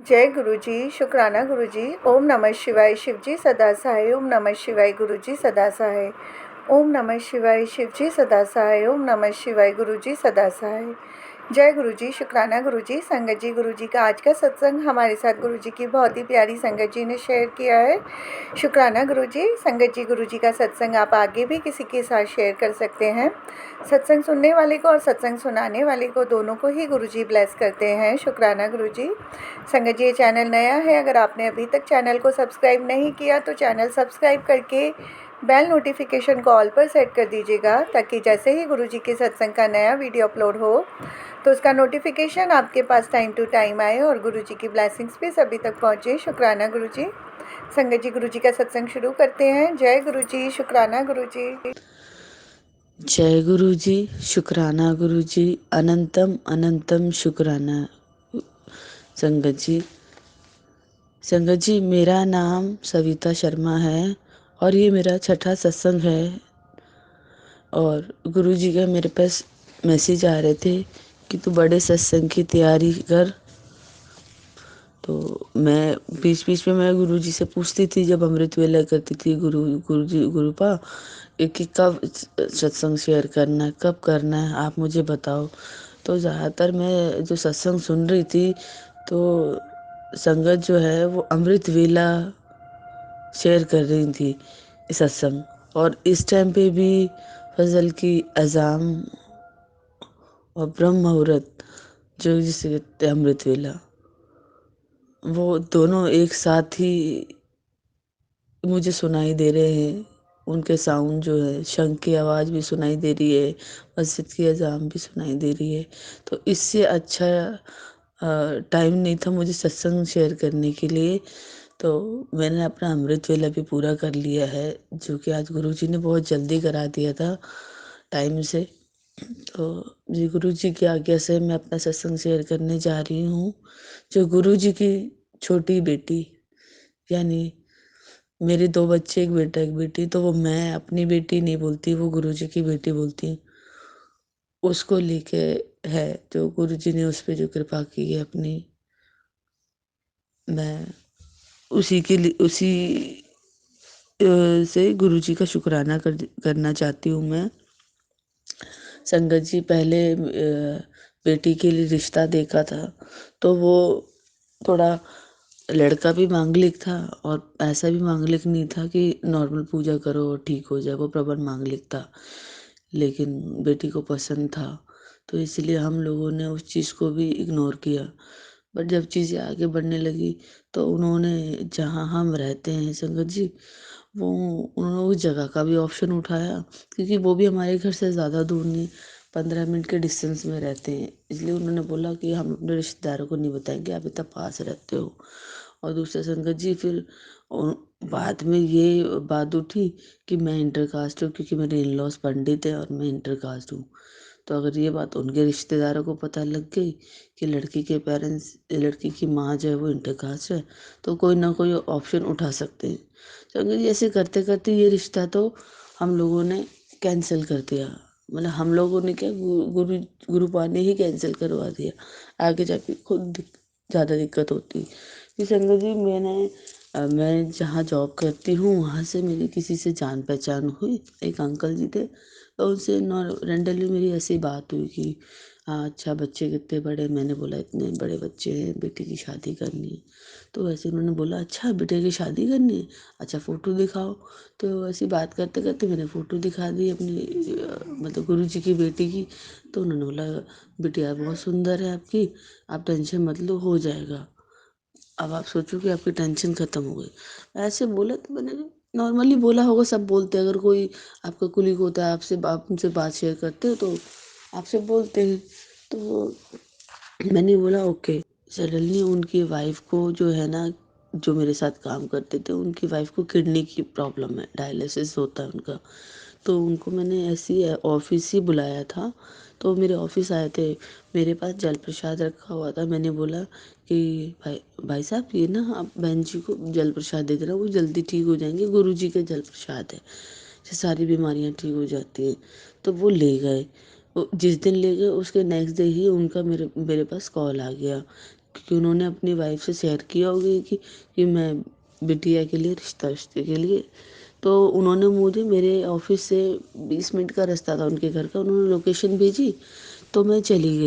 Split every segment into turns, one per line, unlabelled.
जय गुरु जी, शुक्राना गुरु जी। ओम नमः शिवाय, शिव जी सदा सहाय। ओम नमः शिवाय, गुरु जी सदा सहाय। ओम नमः शिवाय, शिव जी सदा सहाय। ओम नमः शिवाय, गुरु जी सदा सहाय। जय गुरु जी, शुक्राना गुरु जी। संगत जी, गुरु जी का आज का सत्संग हमारे साथ गुरु जी की बहुत ही प्यारी संगत जी ने शेयर किया है। शुक्राना गुरु जी। संगत जी, गुरु जी का सत्संग आप आगे भी किसी के साथ शेयर कर सकते हैं। सत्संग सुनने वाले को और सत्संग सुनाने वाले को दोनों को ही गुरु जी ब्लेस करते हैं। शुक्राना गुरु जी। संगत जी, ये चैनल नया है, अगर आपने अभी तक चैनल को सब्सक्राइब नहीं किया तो चैनल सब्सक्राइब करके बेल नोटिफिकेशन को ऑल पर सेट कर दीजिएगा, ताकि जैसे ही गुरु जी के सत्संग का नया वीडियो अपलोड हो तो उसका नोटिफिकेशन आपके पास टाइम टू टाइम आए और गुरु जी की ब्लेसिंग्स भी सभी तक पहुँचे। शुक्राना गुरु जी। संगत जी, गुरु जी का सत्संग शुरू करते हैं। जय गुरु जी, शुक्राना गुरु जी।
जय गुरु जी, शुक्राना गुरु जी, अनंतम अनंतम शुक्राना। संगत जी, मेरा नाम सविता शर्मा है और ये मेरा छठा सत्संग है। और गुरु जी का मेरे पास मैसेज आ रहे थे कि तू बड़े सत्संग की तैयारी कर। तो मैं बीच बीच में मैं गुरु जी से पूछती थी, जब अमृत वेला करती थी, गुरुपा कि कब सत्संग शेयर करना है, कब करना है, आप मुझे बताओ। तो ज़्यादातर मैं जो सत्संग सुन रही थी तो संगत जो है वो अमृत वेला शेयर कर रही थी सत्संग, और इस टाइम पे भी फजल की अजाम और ब्रह्म मुहूर्त जो जिसे कहते हैं अमृत वेला, वो दोनों एक साथ ही मुझे सुनाई दे रहे हैं। उनके साउंड जो है, शंख की आवाज़ भी सुनाई दे रही है, मस्जिद की अजान भी सुनाई दे रही है। तो इससे अच्छा टाइम नहीं था मुझे सत्संग शेयर करने के लिए। तो मैंने अपना अमृत वेला भी पूरा कर लिया है, जो कि आज गुरु जी ने बहुत जल्दी करा दिया था टाइम से। तो जी, गुरु जी की आज्ञा से मैं अपना सत्संग शेयर करने जा रही हूँ। जो गुरु जी की छोटी बेटी, यानी मेरे 2 बच्चे, एक बेटा एक बेटी, तो वो मैं अपनी बेटी नहीं बोलती, वो गुरु जी की बेटी बोलती हूँ। उसको लेके है, जो गुरु जी ने उस पे जो कृपा की है अपनी, मैं उसी के लिए से गुरु जी का शुक्राना करना चाहती हूँ मैं। संगत जी, पहले बेटी के लिए रिश्ता देखा था, तो वो थोड़ा लड़का भी मांगलिक था और ऐसा भी मांगलिक नहीं था कि नॉर्मल पूजा करो और ठीक हो जाए, वो प्रबल मांगलिक था। लेकिन बेटी को पसंद था, तो इसलिए हम लोगों ने उस चीज़ को भी इग्नोर किया। बट जब चीज़ें आगे बढ़ने लगी तो उन्होंने, जहाँ हम रहते हैं संगत जी, वो उन्होंने उस जगह का भी ऑप्शन उठाया, क्योंकि वो भी हमारे घर से ज़्यादा दूर नहीं, 15 मिनट के डिस्टेंस में रहते हैं। इसलिए उन्होंने बोला कि हम अपने रिश्तेदारों को नहीं बताएंगे, आप इतना पास रहते हो। और दूसरा संगत जी, फिर बाद में ये बात उठी कि मैं इंटर कास्ट हूँ, क्योंकि मेरे इन लॉज पंडित हैं और मैं इंटर कास्ट हूँ। तो अगर ये बात उनके रिश्तेदारों को पता लग गई कि लड़की के पेरेंट्स, लड़की की माँ जो है वो इंटर कास्ट है, तो कोई ना कोई ऑप्शन उठा सकते हैं। तो अगर ये ऐसे करते करते ये रिश्ता तो हम लोगों ने कैंसिल कर दिया। मतलब हम लोगों ने क्या, गुरुपा ने ही कैंसिल करवा दिया। आगे जाके खुद ज़्यादा दिक्कत होती। कि संगत जी, मैं जहाँ जॉब करती हूँ वहाँ से मेरी किसी से जान पहचान हुई, एक अंकल जी थे। तो उनसे रेंडमली मेरी ऐसी बात हुई कि हाँ अच्छा, बच्चे कितने बड़े? मैंने बोला इतने बड़े बच्चे हैं, बेटी की शादी करनी है। तो वैसे उन्होंने बोला अच्छा बेटे की शादी करनी है, अच्छा फ़ोटो दिखाओ। तो ऐसी बात करते करते मैंने फ़ोटो दिखा दी अपनी, मतलब गुरु जी की बेटी की। तो उन्होंने बोला बिटिया बहुत सुंदर है आपकी, आप टेंशन मत लो, हो जाएगा। अब आप सोचो कि आपकी टेंशन ख़त्म हो गई। ऐसे बोला तो मैंने नॉर्मली बोला होगा, सब बोलते हैं, अगर कोई आपका कुलीग होता है, आप उनसे बात शेयर करते हो तो आपसे बोलते हैं। तो मैंने बोला ओके। सडनली उनकी वाइफ को जो है ना, जो मेरे साथ काम करते थे, उनकी वाइफ को किडनी की प्रॉब्लम है, डायलिसिस होता है उनका। तो उनको मैंने ऐसे ही ऑफिस ही बुलाया था। तो मेरे ऑफिस आए थे, मेरे पास जल प्रसाद रखा हुआ था। मैंने बोला कि भाई भाई साहब, ये ना आप बहन जी को जल प्रसाद दे देना, वो जल्दी ठीक हो जाएंगे, गुरु जी का जल प्रसाद है, इससे सारी बीमारियां ठीक हो जाती हैं। तो वो ले गए। वो जिस दिन ले गए उसके नेक्स्ट डे ही उनका मेरे मेरे पास कॉल आ गया क्योंकि उन्होंने अपनी वाइफ से शेयर किया होगा कि मैं बिटिया के लिए रिश्ते के लिए, तो उन्होंने मुझे मेरे ऑफिस से 20 मिनट का रास्ता था उनके घर का, उन्होंने लोकेशन भेजी तो मैं चली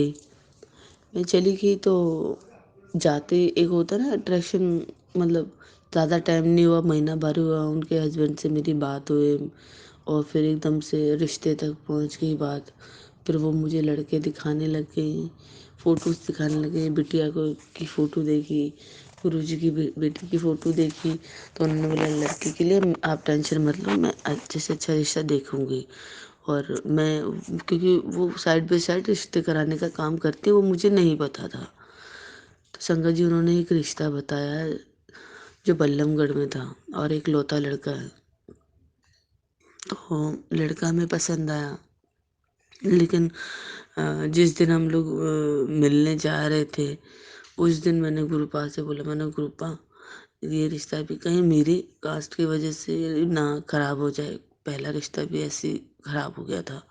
गई तो जाते एक होता है ना अट्रैक्शन, मतलब ज़्यादा टाइम नहीं हुआ, महीना भर हुआ उनके हस्बैंड से मेरी बात हुई और फिर एकदम से रिश्ते तक पहुंच गई बात। फिर वो मुझे लड़के दिखाने लग गई, फ़ोटोज़ दिखाने लगे, बिटिया को की फ़ोटो देखी, गुरुजी की बेटी की फ़ोटो देखी, तो उन्होंने बोला लड़की के लिए आप टेंशन मत लो, मैं अच्छे से अच्छा रिश्ता देखूंगी। और मैं क्योंकि वो साइड बाय साइड रिश्ते कराने का काम करती है, वो मुझे नहीं पता था। तो संगत जी उन्होंने एक रिश्ता बताया जो बल्लमगढ़ में था और एक लौता लड़का है। तो लड़का हमें पसंद आया, लेकिन जिस दिन हम लोग मिलने जा रहे थे उस दिन मैंने गुरुपा से बोला, मैंने गुरुपा ये रिश्ता भी कहीं मेरी कास्ट की वजह से ना खराब हो जाए, पहला रिश्ता भी ऐसे ही खराब हो गया था।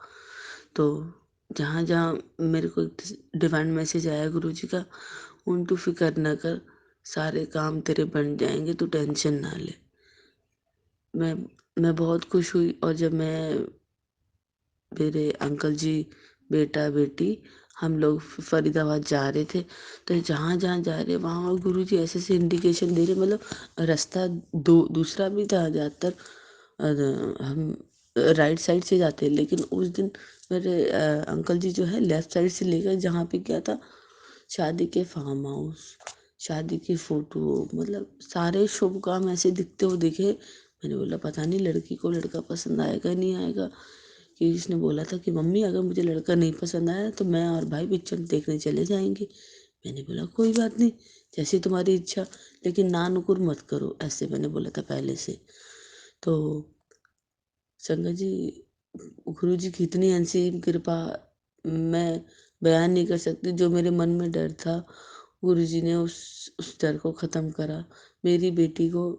तो जहाँ जहाँ मेरे को डिवाइन मैसेज आया गुरुजी का, उन तू फिक्र न कर, सारे काम तेरे बन जाएंगे, तू टेंशन ना ले। मैं मैं बहुत खुश हुई। और जब मैं मेरे अंकल जी बेटा बेटी हम लोग फरीदाबाद जा रहे थे, तो जहाँ जहाँ जा रहे वहाँ गुरुजी ऐसे ऐसे इंडिकेशन दे रहे, मतलब रास्ता दूसरा भी था ज़्यादातर, हम राइट साइड से जाते, लेकिन उस दिन मेरे अंकल जी जो है लेफ्ट साइड से लेकर जहाँ पे क्या था, शादी के फार्म हाउस, शादी की फ़ोटो, मतलब सारे शुभ काम ऐसे दिखते हुए दिखे। मैंने बोला पता नहीं लड़की को लड़का पसंद आएगा नहीं आएगा, कि इसने बोला था कि मम्मी अगर मुझे लड़का नहीं पसंद आया तो मैं और भाई पिक्चर देखने चले जाएंगे। मैंने बोला कोई बात नहीं, जैसी तुम्हारी इच्छा, लेकिन ना नुकुर मत करो, ऐसे मैंने बोला था पहले से। तो संगत जी गुरु जी की इतनी असीम कृपा मैं बयान नहीं कर सकती। जो मेरे मन में डर था गुरु जी ने उस डर को ख़त्म करा। मेरी बेटी को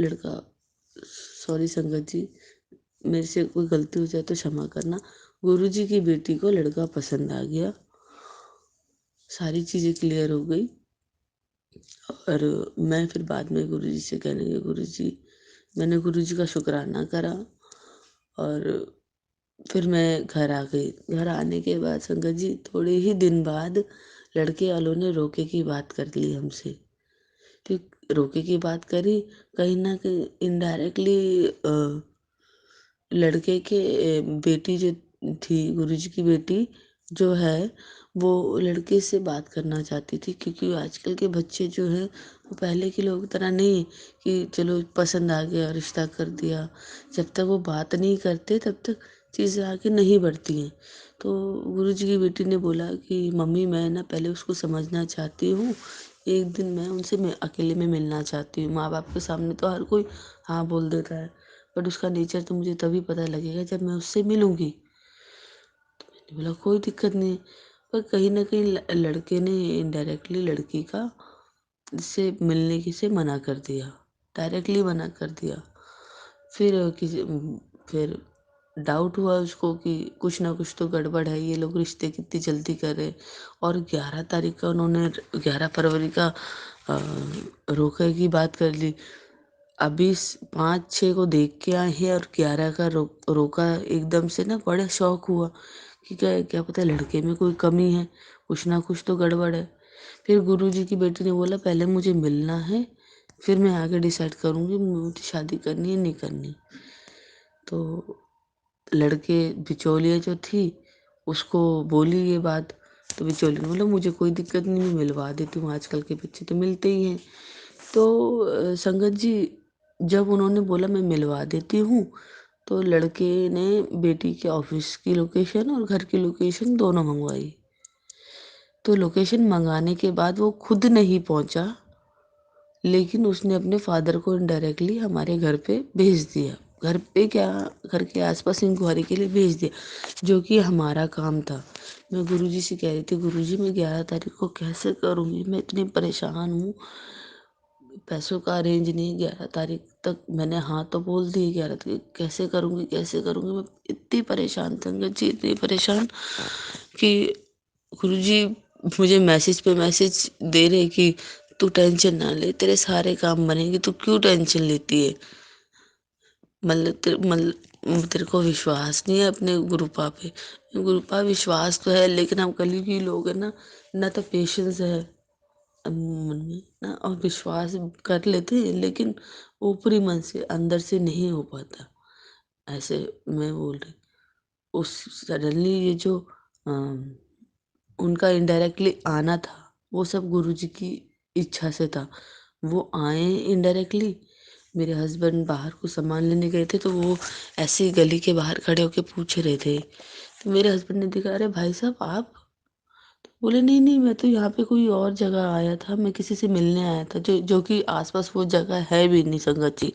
लड़का, सॉरी संगत जी मेरे से कोई गलती हो जाए तो क्षमा करना, गुरुजी की बेटी को लड़का पसंद आ गया, सारी चीज़ें क्लियर हो गई। और मैं फिर बाद में गुरुजी से कहने लगी, गुरुजी मैंने गुरुजी का शुक्राना करा और फिर मैं घर आ गई। घर आने के बाद संगत जी थोड़े ही दिन बाद लड़के वालों ने रोके की बात कर ली हमसे, कि रोके की बात करी, कहीं ना कहीं इनडायरेक्टली लड़के के बेटी जो थी गुरुजी की बेटी जो है वो लड़के से बात करना चाहती थी, क्योंकि आजकल के बच्चे जो हैं वो पहले के लोग तरह नहीं कि चलो पसंद आ गया रिश्ता कर दिया, जब तक वो बात नहीं करते तब तक चीज़ें आगे नहीं बढ़ती हैं। तो गुरुजी की बेटी ने बोला कि मम्मी मैं ना पहले उसको समझना चाहती हूँ, एक दिन मैं अकेले में मिलना चाहती हूँ। माँ बाप के सामने तो हर कोई हाँ बोल देता है, बट उसका नेचर तो मुझे तभी पता लगेगा जब मैं उससे मिलूंगी। तो मैंने बोला कोई दिक्कत नहीं, पर कहीं ना कहीं लड़के ने इनडायरेक्टली लड़की का से मिलने की से मना कर दिया, डायरेक्टली मना कर दिया। फिर फिर डाउट हुआ उसको कि कुछ ना कुछ तो गड़बड़ है, ये लोग रिश्ते कितनी जल्दी कर रहे। और 11 तारीख का उन्होंने 11 फरवरी का रोके की बात कर ली। अभी 5-6 को देख के आए हैं और 11 का रोका। एकदम से ना बड़ा शौक हुआ कि क्या क्या पता लड़के में कोई कमी है, कुछ ना कुछ तो गड़बड़ है। फिर गुरुजी की बेटी ने बोला पहले मुझे मिलना है, फिर मैं आगे डिसाइड करूँगी मुझे शादी करनी है नहीं करनी। तो लड़के बिचौलिया जो थी उसको बोली ये बात, तो बिचौली ने बोला मुझे कोई दिक्कत नहीं, मैं मिलवा देती हूँ, आजकल के बच्चे तो मिलते ही हैं। तो संगत जी जब उन्होंने बोला मैं मिलवा देती हूँ, तो लड़के ने बेटी के ऑफिस की लोकेशन और घर की लोकेशन दोनों मंगवाई। तो लोकेशन मंगाने के बाद वो खुद नहीं पहुंचा, लेकिन उसने अपने फादर को इनडायरेक्टली हमारे घर पे भेज दिया, घर पे क्या घर के आसपास इंक्वायरी के लिए भेज दिया, जो कि हमारा काम था। मैं गुरुजी से कह रही थी गुरुजी मैं 11 तारीख को कैसे करूँगी, मैं इतनी परेशान हूँ, पैसों का अरेंज नहीं। 11 तारीख तक मैंने हाँ तो बोल दी, 11 तारीख कैसे करूँगी मैं इतनी परेशान संगत जी, इतनी परेशान कि गुरुजी मुझे मैसेज पे मैसेज दे रहे कि तू टेंशन ना ले, तेरे सारे काम बनेंगे, तू क्यों टेंशन लेती है? तेरे को विश्वास नहीं है अपने गुरुपा पे? गुरुपा विश्वास तो है, लेकिन हम कलयुगी लोग है ना तो पेशेंस है मन में ना, और विश्वास कर लेते हैं लेकिन ऊपरी मन से अंदर से नहीं हो पाता। ऐसे मैं बोल रही, उस सडनली ये जो उनका इनडायरेक्टली आना था, वो सब गुरुजी की इच्छा से था। वो आए इनडायरेक्टली, मेरे हस्बैंड बाहर को सामान लेने गए थे, तो वो ऐसे ही गली के बाहर खड़े होके पूछ रहे थे। तो मेरे हस्बैंड ने देखा, अरे भाई साहब आप? बोले नहीं नहीं, मैं तो यहाँ पे कोई और जगह आया था, मैं किसी से मिलने आया था, जो जो कि आसपास वो जगह है भी नहीं संगत जी।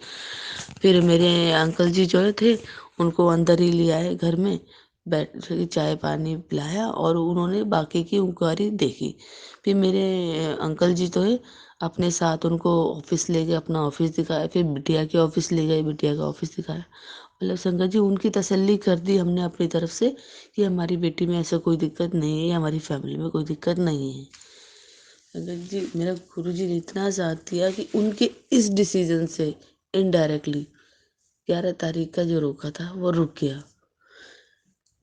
फिर मेरे अंकल जी जो थे, उनको अंदर ही ले आए घर में, बैठ के चाय पानी पिलाया और उन्होंने बाकी की इंक्वायरी देखी। फिर मेरे अंकल जी तो है अपने साथ उनको ऑफिस ले गए, अपना ऑफिस दिखाया, फिर बिटिया के ऑफिस ले गए, बिटिया का ऑफिस दिखाया। मतलब संगत जी उनकी तसल्ली कर दी हमने अपनी तरफ से कि हमारी बेटी में ऐसा कोई दिक्कत नहीं है, या हमारी फैमिली में कोई दिक्कत नहीं है। संगत जी मेरा गुरु जी ने इतना साथ दिया कि उनके इस डिसीजन से इनडायरेक्टली 11 तारीख का जो रोका था वो रुक गया।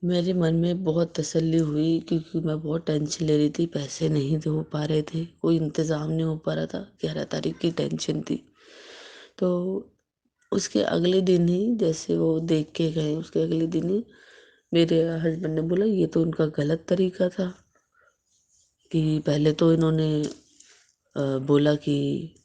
मेरे मन में बहुत तसल्ली हुई, क्योंकि मैं बहुत टेंशन ले रही थी, पैसे नहीं हो पा रहे थे, कोई इंतज़ाम नहीं हो पा रहा था, 11 तारीख की टेंशन थी। तो उसके अगले दिन ही जैसे वो देख के गए, उसके अगले दिन ही मेरे हस्बैंड ने बोला ये तो उनका गलत तरीका था, कि पहले तो इन्होंने बोला कि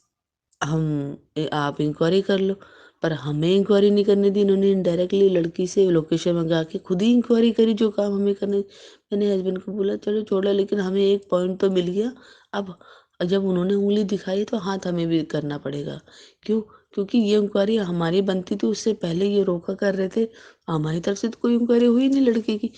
आप इंक्वायरी कर लो, पर हमें इंक्वायरी नहीं करने दी। इन्होंने इनडायरेक्टली लड़की से लोकेशन मंगा के खुद ही इंक्वायरी करी, जो काम हमें करने। मैंने हस्बैंड को बोला चलो छोड़ो, लेकिन हमें एक पॉइंट तो मिल गया। अब जब उन्होंने उंगली दिखाई तो हाथ हमें भी करना पड़ेगा। क्यों? क्योंकि ये इंक्वायरी हमारी बनती थी, उससे पहले ये रोका कर रहे थे। हमारी तरफ से तो कोई इंक्वायरी हुई नहीं लड़के की,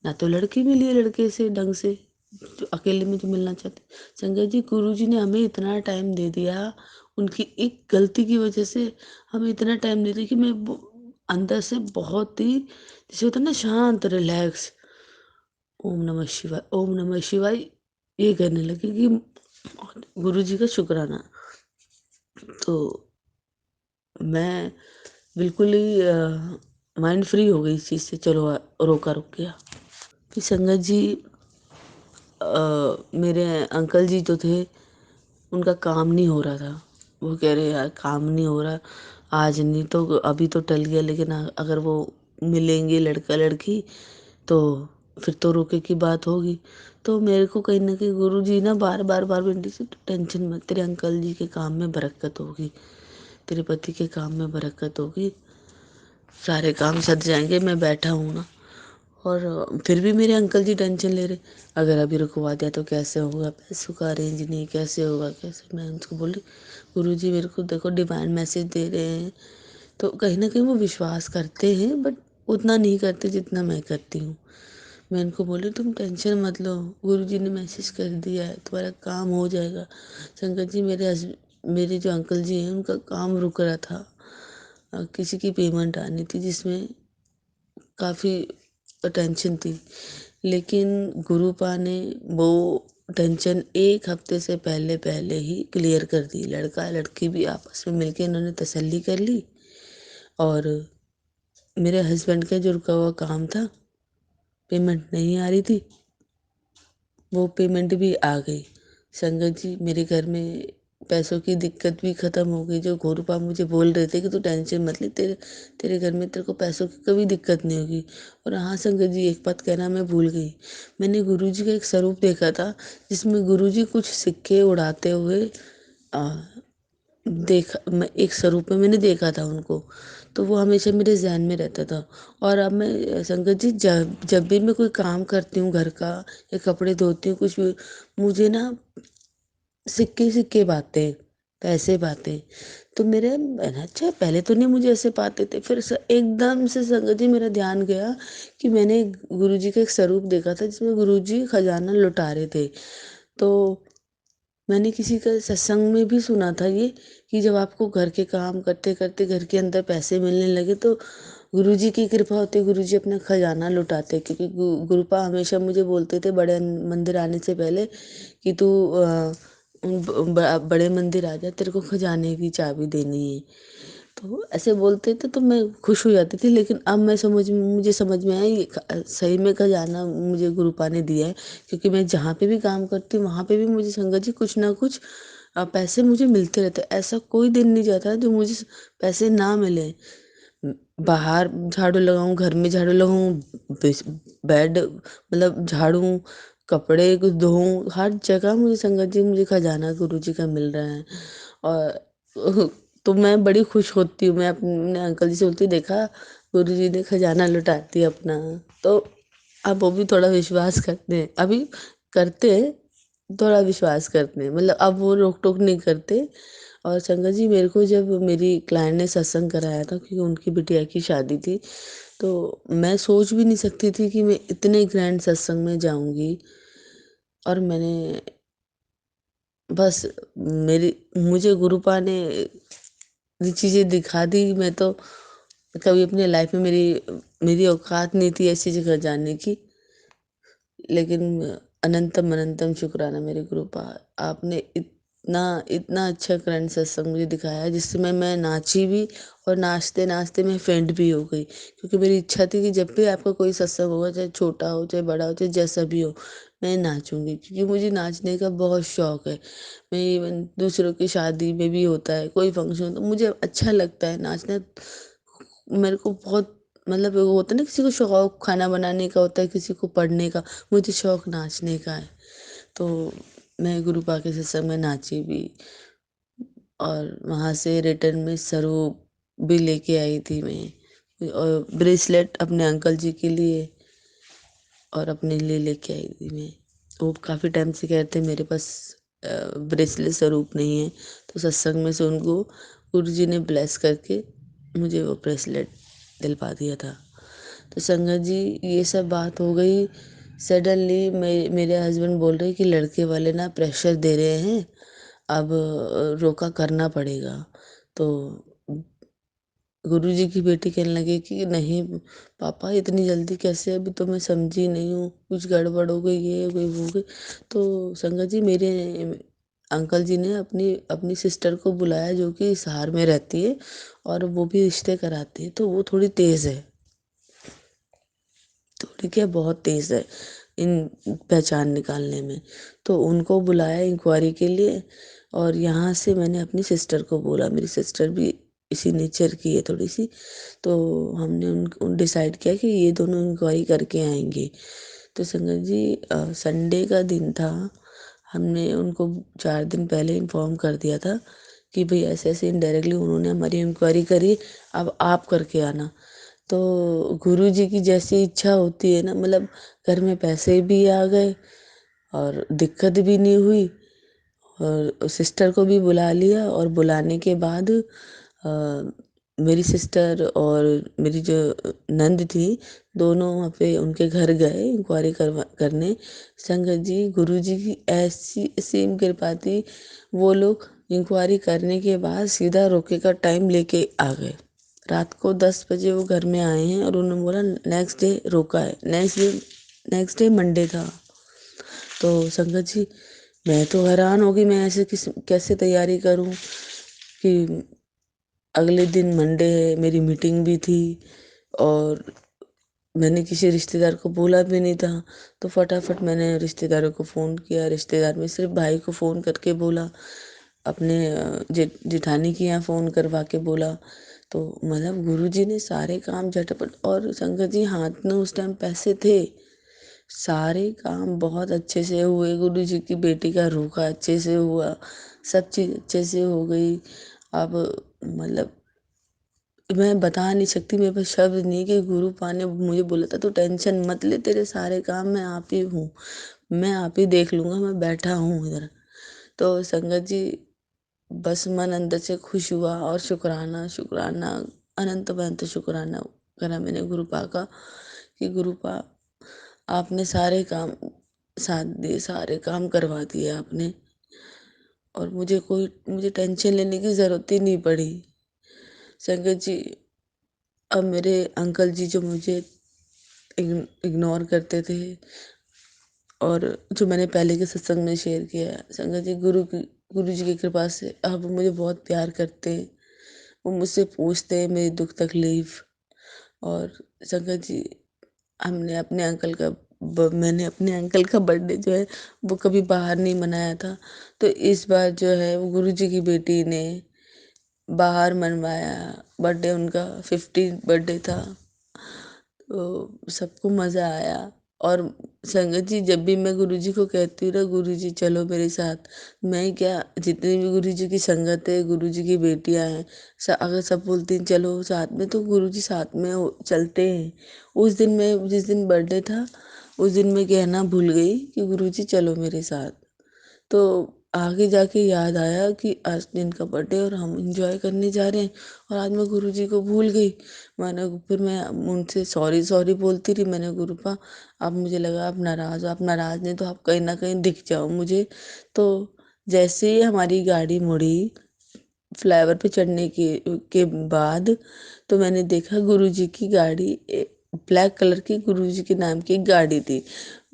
ना तो लड़की मिली है लड़के से ढंग से, जो अकेले में जो मिलना चाहते। संगत जी गुरुजी ने हमें इतना टाइम दे दिया, उनकी एक गलती की वजह से हमें इतना टाइम दे दिया कि मैं अंदर से बहुत ही, जैसे होता है ना, शांत रिलैक्स, ओम नमः शिवाय ओम नमः शिवाय ये करने लगी कि गुरु जी का शुक्राना। तो मैं बिल्कुल ही माइंड फ्री हो गई इस चीज़ से, चलो रोका रुक गया। फिर संगत जी मेरे अंकल जी जो थे, उनका काम नहीं हो रहा था। वो कह रहे यार काम नहीं हो रहा, आज नहीं तो अभी तो टल गया, लेकिन अगर वो मिलेंगे लड़का लड़की तो फिर तो रोके की बात होगी। तो मेरे को कहीं ना कहीं गुरु जी ना बार बार बार भिंडी से, तो टेंशन मत, तेरे अंकल जी के काम में बरकत होगी, तेरे पति के काम में बरकत होगी, सारे काम सध जाएंगे, मैं बैठा हूँ ना। और फिर भी मेरे अंकल जी टेंशन ले रहे, अगर अभी रुकवा दिया तो कैसे होगा, पैसों का अरेंज नहीं, कैसे होगा कैसे। मैं उनको बोली गुरु जी मेरे को देखो डिवाइन मैसेज दे रहे हैं, तो कहीं ना कहीं वो विश्वास करते हैं, बट उतना नहीं करते जितना मैं करती हूँ। मैं उनको बोली तुम टेंशन मत लो, गुरु जी ने मैसेज कर दिया है, तुम्हारा काम हो जाएगा। संगत जी मेरे जो अंकल जी हैं उनका काम रुक रहा था, किसी की पेमेंट आनी थी, जिसमें काफ़ी टेंशन थी। लेकिन गुरुपा ने वो टेंशन 1 हफ्ते से पहले पहले ही क्लियर कर दी। लड़का लड़की भी आपस में मिलके इन्होंने तसल्ली कर ली, और मेरे हस्बैंड का जो रुका हुआ काम था, पेमेंट नहीं आ रही थी, वो पेमेंट भी आ गई। संगत जी मेरे घर में पैसों की दिक्कत भी ख़त्म हो गई। जो गुरुपा मुझे बोल रहे थे कि तू टेंशन मत ले, तेरे तेरे घर में तेरे को पैसों की कभी दिक्कत नहीं होगी। और हाँ संगत जी एक बात कहना मैं भूल गई, मैंने गुरुजी का एक स्वरूप देखा था, जिसमें गुरुजी कुछ सिक्के उड़ाते हुए आ, देखा, मैं एक स्वरूप में मैंने देखा था उनको, तो वो हमेशा मेरे ज़हन में रहता था। और अब मैं संगत जी जब जब भी मैं कोई काम करती हूँ घर का, या कपड़े धोती हूँ, कुछ भी, मुझे ना सिक्के सिक्के बातें, पैसे बातें, तो मेरे मैंने अच्छा पहले तो नहीं मुझे ऐसे पाते थे, फिर एकदम से संगत जी मेरा ध्यान गया कि मैंने गुरुजी का एक स्वरूप देखा था, जिसमें गुरुजी खजाना लुटा रहे थे। तो मैंने किसी का सत्संग में भी सुना था ये, कि जब आपको घर के काम करते करते घर के अंदर पैसे मिलने लगे, तो गुरुजी की कृपा होती है, गुरुजी अपना खजाना लुटाते, क्योंकि गुरुपा हमेशा मुझे बोलते थे बड़े मंदिर आने से पहले कि तू बड़े मंदिर आ जा, तेरे को खजाने की चाबी देनी है। तो ऐसे बोलते थे तो मैं खुश हो जाती थी, लेकिन अब मुझे समझ में आया ये सही में खजाना मुझे गुरुपा ने दिया है, क्योंकि मैं जहाँ पे भी काम करती हूँ वहाँ पे भी मुझे संगत जी कुछ ना कुछ पैसे मुझे मिलते रहते। ऐसा कोई दिन नहीं जाता जो मुझे पैसे ना मिले। बाहर झाड़ू लगाऊं, घर में झाड़ू लगाऊं, बेड मतलब झाड़ू, कपड़े कुछ धोऊं, हर जगह मुझे संगत जी मुझे खजाना गुरु जी का मिल रहा है। और तो मैं बड़ी खुश होती हूँ। मैं अपने अंकल जी से बोलती हूँ, देखा गुरु जी ने खजाना लुटा दिया अपना। तो अब वो भी थोड़ा विश्वास करते हैं, अभी करते हैं, थोड़ा विश्वास करते हैं, मतलब अब वो रोक टोक नहीं करते। और संगत जी मेरे को जब मेरी क्लाइंट ने सत्संग कराया था, क्योंकि उनकी बिटिया की शादी थी, तो मैं सोच भी नहीं सकती थी कि मैं इतने ग्रैंड सत्संग में जाऊंगी। और मैंने बस मेरी मुझे गुरुपा ने ये चीज़ें दिखा दी। मैं तो कभी अपने लाइफ में मेरी औकात नहीं थी ऐसी जगह जाने की, लेकिन अनंतम अनंतम शुक्राना मेरे गुरुपा, आपने इतना इतना अच्छा करंट सत्संग मुझे दिखाया, जिससे मैं नाची भी, और नाचते नाचते मैं फेंट भी हो गई। क्योंकि मेरी इच्छा थी कि जब भी आपका कोई सत्संग होगा, चाहे छोटा हो चाहे बड़ा हो चाहे जैसा भी हो, मैं नाचूंगी, क्योंकि मुझे नाचने का बहुत शौक है। मैं इवन दूसरों की शादी में भी होता है, कोई फंक्शन तो मुझे अच्छा लगता है नाचना। मेरे को बहुत मतलब वो होता है ना, किसी को शौक खाना बनाने का होता है, किसी को पढ़ने का, मुझे शौक नाचने का है। तो मैं गुरुपा के सत्संग में नाची भी, और वहाँ से रिटर्न में स्वरूप भी लेके आई थी मैं, और ब्रेसलेट अपने अंकल जी के लिए और अपने लिए लेके आई थी मैं। वो काफ़ी टाइम से कह रहे थे मेरे पास ब्रेसलेट स्वरूप नहीं है, तो सत्संग में से उनको गुरु जी ने ब्लेस करके मुझे वो ब्रेसलेट दिलवा दिया था। तो संगत जी ये सब बात हो गई। सडनली मेरे हस्बैंड बोल रहे कि लड़के वाले ना प्रेशर दे रहे हैं, अब रोका करना पड़ेगा। तो गुरु जी की बेटी कहने लगे कि नहीं पापा इतनी जल्दी कैसे, अभी तो मैं समझी नहीं हूँ, कुछ गड़बड़ हो गई, ये हो गई वो हो गई। तो संगत जी मेरे अंकल जी ने अपनी अपनी सिस्टर को बुलाया, जो कि सहार में रहती है और वो भी रिश्ते कराती है, तो वो थोड़ी तेज़ है, थोड़ी क्या बहुत तेज़ है इन पहचान निकालने में। तो उनको बुलाया इंक्वायरी के लिए, और यहाँ से मैंने अपनी सिस्टर को बोला, मेरी सिस्टर भी इसी नेचर की है थोड़ी सी। तो हमने उन डिसाइड किया कि ये दोनों इंक्वायरी करके आएंगे। तो संगत जी संडे का दिन था, हमने उनको 4 दिन पहले इन्फॉर्म कर दिया था कि भाई ऐसे ऐसे इनडायरेक्टली उन्होंने हमारी इंक्वायरी करी, अब आप करके आना। तो गुरु जी की जैसी इच्छा होती है ना, मतलब घर में पैसे भी आ गए और दिक्कत भी नहीं हुई, और सिस्टर को भी बुला लिया, और बुलाने के बाद मेरी सिस्टर और मेरी जो नंद थी, दोनों वहाँ पे उनके घर गए इंक्वायरी करने। संगत जी गुरु जी की ऐसी सेम कृपा थी, वो लोग इंक्वायरी करने के बाद सीधा रोके का टाइम लेके आ गए। रात को 10 बजे वो घर में आए हैं, और उन्होंने बोला नेक्स्ट डे रोका है। नेक्स्ट डे मंडे था। तो संगत जी मैं तो हैरान हो गई, मैं ऐसे कैसे तैयारी करूं कि अगले दिन मंडे है, मेरी मीटिंग भी थी, और मैंने किसी रिश्तेदार को बोला भी नहीं था। तो फटाफट मैंने रिश्तेदारों को फ़ोन किया, रिश्तेदार में सिर्फ भाई को फ़ोन करके बोला, अपने जेठानी के यहाँ फ़ोन करवा के बोला। तो मतलब गुरु जी ने सारे काम झटपट, और संगत जी हाथ में उस टाइम पैसे थे, सारे काम बहुत अच्छे से हुए। गुरु जी की बेटी का रोका अच्छे से हुआ, सब चीज़ अच्छे से हो गई। अब मतलब मैं बता नहीं सकती, मेरे पास शब्द नहीं कि गुरु पा ने मुझे बोला था तो टेंशन मत ले, तेरे सारे काम मैं आप ही हूँ, मैं आप ही देख लूँगा, मैं बैठा हूँ इधर। तो संगत जी बस मन अंदर से खुश हुआ, और शुक्राना शुक्राना अनंत अनंत शुक्राना करा मैंने गुरुपा का, कि गुरुपा आपने सारे काम साथ दिए, सारे काम करवा दिए आपने, और मुझे टेंशन लेने की ज़रूरत ही नहीं पड़ी। संगत जी अब मेरे अंकल जी जो मुझे इग्नोर करते थे, और जो मैंने पहले के सत्संग में शेयर किया है, संगत जी गुरु जी की कृपा से अब वो मुझे बहुत प्यार करते हैं। वो मुझसे पूछते हैं मेरी दुख तकलीफ। और संगत जी, मैंने अपने अंकल का बर्थडे जो है वो कभी बाहर नहीं मनाया था। तो इस बार जो है वो गुरु जी की बेटी ने बाहर मनवाया। बर्थडे उनका 50 बर्थडे था। तो सबको मज़ा आया। और संगत जी, जब भी मैं गुरुजी को कहती हूँ ना, गुरुजी चलो मेरे साथ, मैं क्या, जितनी भी गुरुजी की संगत है, गुरुजी की बेटियां हैं, अगर सब बोलती हैं चलो साथ में, तो गुरुजी साथ में चलते हैं। जिस दिन बर्थडे था, उस दिन मैं कहना भूल गई कि गुरुजी चलो मेरे साथ। तो आगे जाके याद आया कि आज दिन का बर्थडे और हम इंजॉय करने जा रहे हैं, और आज मैं गुरुजी को भूल गई। फिर मैं उनसे सॉरी सॉरी बोलती रही। मैंने, गुरुपा अब मुझे लगा आप नाराज़ हो, आप नाराज़ नहीं तो आप कहीं ना कहीं दिख जाओ मुझे। तो जैसे ही हमारी गाड़ी मुड़ी फ्लाईओवर पे चढ़ने के बाद, तो मैंने देखा गुरुजी की गाड़ी, ब्लैक कलर की गुरुजी के नाम की एक गाड़ी थी।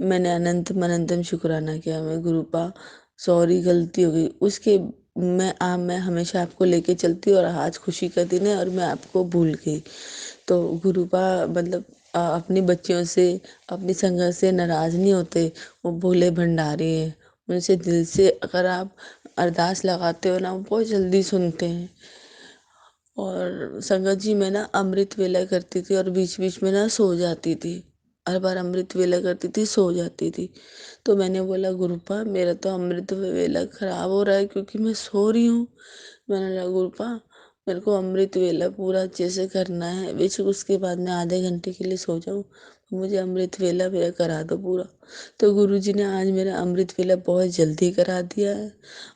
मैंने अनंतम शुक्राना किया, मैं गुरुपा सॉरी गलती हो गई। मैं हमेशा आपको लेके चलती हूँ, और आज खुशी का दिन है और मैं आपको भूल गई। तो गुरुपा मतलब अपनी बच्चियों से, अपनी संगत से नाराज़ नहीं होते। वो भोले भंडारी हैं। उनसे दिल से अगर आप अरदास लगाते हो ना, वो बहुत जल्दी सुनते हैं। और संगत जी, मैं ना अमृत वेला करती थी और बीच बीच में ना सो जाती थी। हर बार अमृत वेला करती थी, सो जाती थी। तो मैंने बोला, गुरुपा मेरा तो अमृत वेला खराब हो रहा है क्योंकि मैं सो रही हूँ। मैंने बोला, गुरुपा मेरे को अमृत वेला पूरा अच्छे से करना है, बेशक उसके बाद मैं आधे घंटे के लिए सो जाऊँ, तो मुझे अमृत वेला मेरा करा दो पूरा। तो गुरुजी ने आज मेरा अमृत वेला बहुत जल्दी करा दिया है,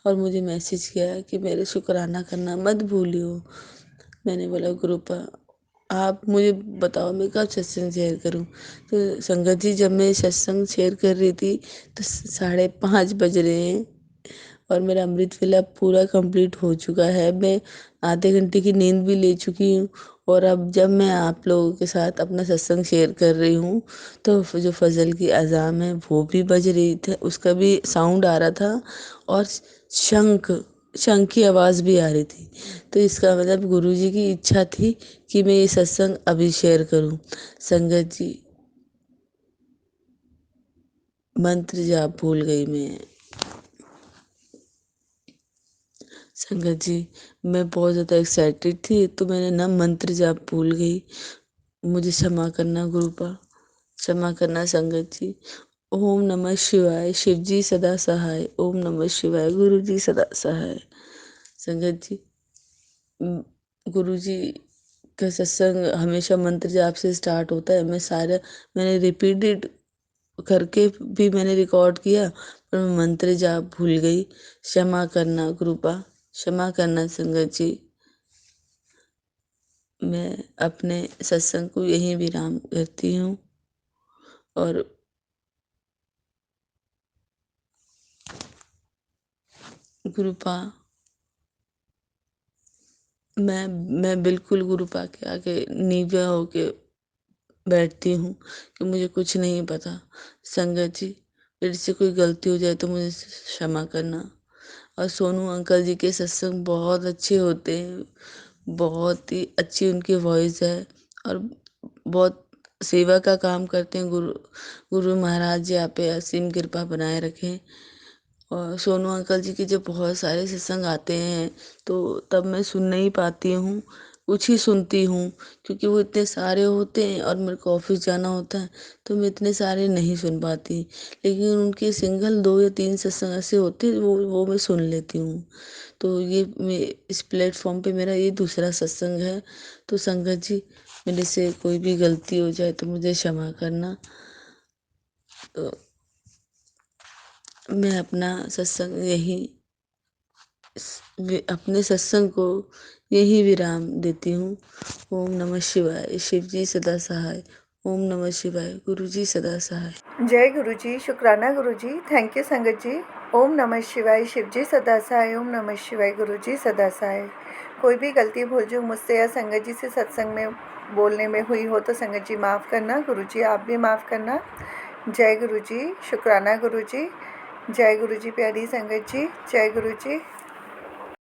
और मुझे मैसेज किया है कि मेरे शुक्राना करना मत भूलियो। मैंने बोला, गुरुपा आप मुझे बताओ मैं कब सत्संग शेयर करूं। तो संगत जी, जब मैं सत्संग शेयर कर रही थी तो 5:30 बज रहे हैं, और मेरा अमृत वेला पूरा कंप्लीट हो चुका है। मैं आधे घंटे की नींद भी ले चुकी हूँ। और अब जब मैं आप लोगों के साथ अपना सत्संग शेयर कर रही हूँ, तो जो फजल की अज़ान है वो भी बज रही थी, उसका भी साउंड आ रहा था, और शंख शंख की आवाज़ भी आ रही थी। तो इसका मतलब गुरुजी की इच्छा थी कि मैं ये सत्संग अभी शेयर करूं। संगत जी, मंत्र जाप भूल गई मैं। संगत जी, मैं बहुत ज़्यादा एक्साइटेड थी, तो मैंने ना मंत्र जाप भूल गई। मुझे क्षमा करना गुरुपा, क्षमा करना संगत जी। ओम नमः शिवाय, शिव जी सदा सहाय। ओम नमः शिवाय, गुरु जी सदा सहाय। संगत जी, गुरु जी का सत्संग हमेशा मंत्र जाप से स्टार्ट होता है। मैंने रिपीटेड करके भी मैंने रिकॉर्ड किया, पर मैं मंत्र जाप भूल गई। क्षमा करना कृपा, क्षमा करना संगत जी। मैं अपने सत्संग को यहीं विराम करती हूँ, और गुरुपा मैं बिल्कुल गुरुपा के आगे नीवा होके बैठती हूँ कि मुझे कुछ नहीं पता। संगत जी, मेरे से कोई गलती हो जाए तो मुझे क्षमा करना। और सोनू अंकल जी के सत्संग बहुत अच्छे होते हैं, बहुत ही अच्छी उनकी वॉइस है, और बहुत सेवा का काम करते हैं। गुरु महाराज जी आप पे असीम कृपा बनाए रखें। और सोनू अंकल जी के जब बहुत सारे सत्संग आते हैं, तो तब मैं सुन नहीं पाती हूँ, कुछ ही सुनती हूँ, क्योंकि वो इतने सारे होते हैं और मेरे को ऑफिस जाना होता है, तो मैं इतने सारे नहीं सुन पाती। लेकिन उनके सिंगल 2 या 3 सत्संग ऐसे होते हैं वो मैं सुन लेती हूँ। तो इस प्लेटफॉर्म पे मेरा ये दूसरा सत्संग है। तो संगत जी, मेरे से कोई भी गलती हो जाए तो मुझे क्षमा करना। तो मैं अपने सत्संग को यही विराम देती हूँ। ओम नमः शिवाय, शिव जी सदा सहाय। ओम नमः शिवाय, गुरु जी सदा सहाय।
जय गुरु जी, शुक्राना गुरु जी, थैंक यू संगत जी। ओम नमः शिवाय, शिव जी सदा सहाय। ओम नमः शिवाय, गुरु जी सदा सहाय। कोई भी गलती भूल चूक मुझसे या संगत जी से सत्संग में बोलने में हुई हो तो संगत जी माफ़ करना। गुरु जी आप भी माफ़ करना। जय गुरु जी। शुक्राना गुरु जी। जय गुरु जी प्यारी संगत जी। जय गुरु जी।